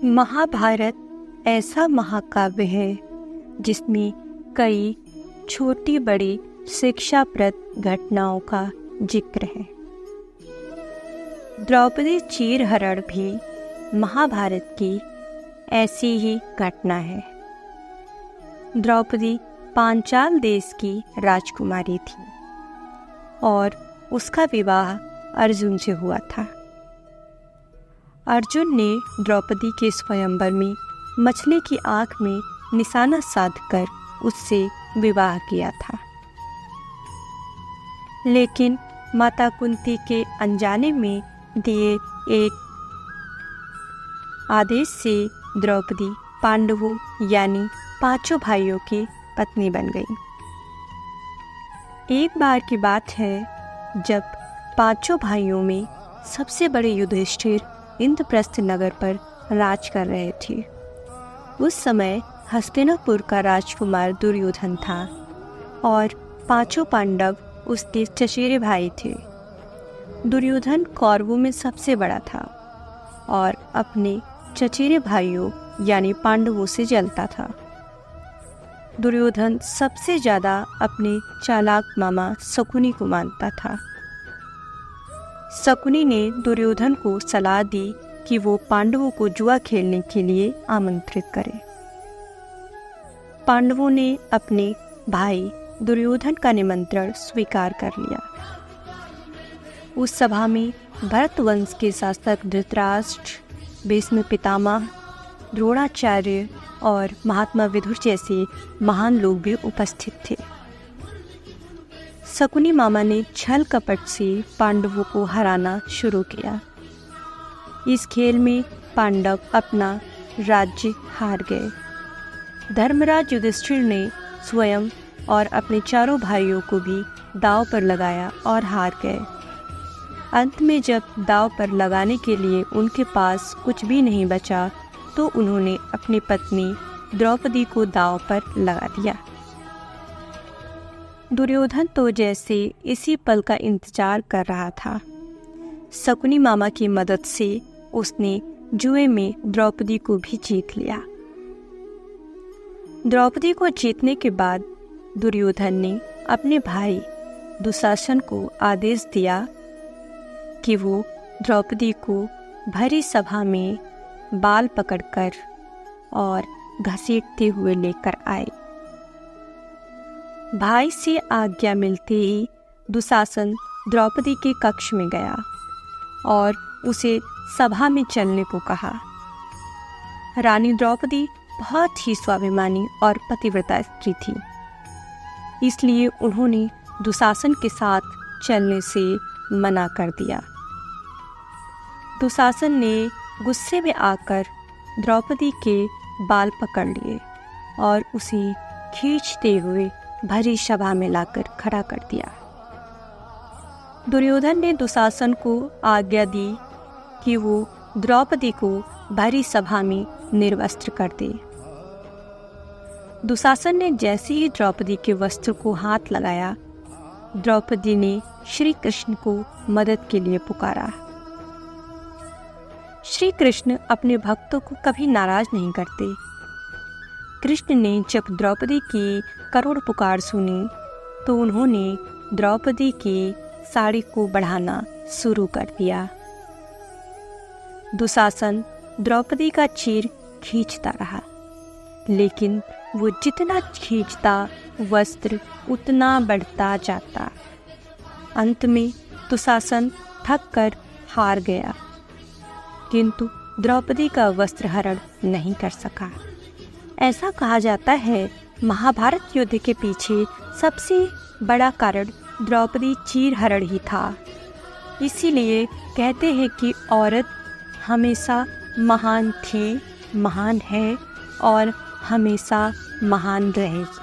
महाभारत ऐसा महाकाव्य है जिसमें कई छोटी बड़ी शिक्षाप्रद घटनाओं का जिक्र है। द्रौपदी चीरहरण भी महाभारत की ऐसी ही घटना है। द्रौपदी पांचाल देश की राजकुमारी थी और उसका विवाह अर्जुन से हुआ था। अर्जुन ने द्रौपदी के स्वयंवर में मछली की आंख में निशाना साधकर उससे विवाह किया था, लेकिन माता कुंती के अनजाने में दिए एक आदेश से द्रौपदी पांडवों यानी पांचों भाइयों की पत्नी बन गई। एक बार की बात है जब पांचों भाइयों में सबसे बड़े युधिष्ठिर इंद्रप्रस्थ नगर पर राज कर रहे थे। उस समय हस्तिनापुर का राजकुमार दुर्योधन था और पांचों पांडव उसके चचेरे भाई थे। दुर्योधन कौरवों में सबसे बड़ा था और अपने चचेरे भाइयों यानी पांडवों से जलता था। दुर्योधन सबसे ज़्यादा अपने चालाक मामा शकुनी को मानता था। शकुनी ने दुर्योधन को सलाह दी कि वो पांडवों को जुआ खेलने के लिए आमंत्रित करे। पांडवों ने अपने भाई दुर्योधन का निमंत्रण स्वीकार कर लिया। उस सभा में भरत वंश के शासक धृतराष्ट्र, भीष्म पितामह, द्रोणाचार्य और महात्मा विदुर जैसे महान लोग भी उपस्थित थे। शकुनी मामा ने छल कपट से पांडवों को हराना शुरू किया। इस खेल में पांडव अपना राज्य हार गए। धर्मराज युधिष्ठिर ने स्वयं और अपने चारों भाइयों को भी दांव पर लगाया और हार गए। अंत में जब दांव पर लगाने के लिए उनके पास कुछ भी नहीं बचा तो उन्होंने अपनी पत्नी द्रौपदी को दांव पर लगा दिया। दुर्योधन तो जैसे इसी पल का इंतजार कर रहा था। शकुनी मामा की मदद से उसने जुए में द्रौपदी को भी जीत लिया। द्रौपदी को जीतने के बाद दुर्योधन ने अपने भाई दुशासन को आदेश दिया कि वो द्रौपदी को भरी सभा में बाल पकड़कर और घसीटते हुए लेकर आए। भाई से आज्ञा मिलते ही दुशासन द्रौपदी के कक्ष में गया और उसे सभा में चलने को कहा। रानी द्रौपदी बहुत ही स्वाभिमानी और पतिव्रता स्त्री थी, इसलिए उन्होंने दुशासन के साथ चलने से मना कर दिया। दुशासन ने गुस्से में आकर द्रौपदी के बाल पकड़ लिए और उसे खींचते हुए भरी सभा में लाकर खड़ा कर दिया। दुर्योधन ने दुशासन को आज्ञा दी कि वो द्रौपदी को भरी सभा में निर्वस्त्र कर दे। दुशासन ने जैसे ही द्रौपदी के वस्त्र को हाथ लगाया, द्रौपदी ने श्री कृष्ण को मदद के लिए पुकारा। श्री कृष्ण अपने भक्तों को कभी नाराज नहीं करते। कृष्ण ने जब द्रौपदी की करुण पुकार सुनी तो उन्होंने द्रौपदी की साड़ी को बढ़ाना शुरू कर दिया। दुशासन द्रौपदी का चीर खींचता रहा, लेकिन वो जितना खींचता वस्त्र उतना बढ़ता जाता। अंत में दुशासन थक कर हार गया, किंतु द्रौपदी का वस्त्रहरण नहीं कर सका। ऐसा कहा जाता है महाभारत युद्ध के पीछे सबसे बड़ा कारण द्रौपदी चीरहरण ही था। इसीलिए कहते हैं कि औरत हमेशा महान थी, महान है और हमेशा महान रहेगी।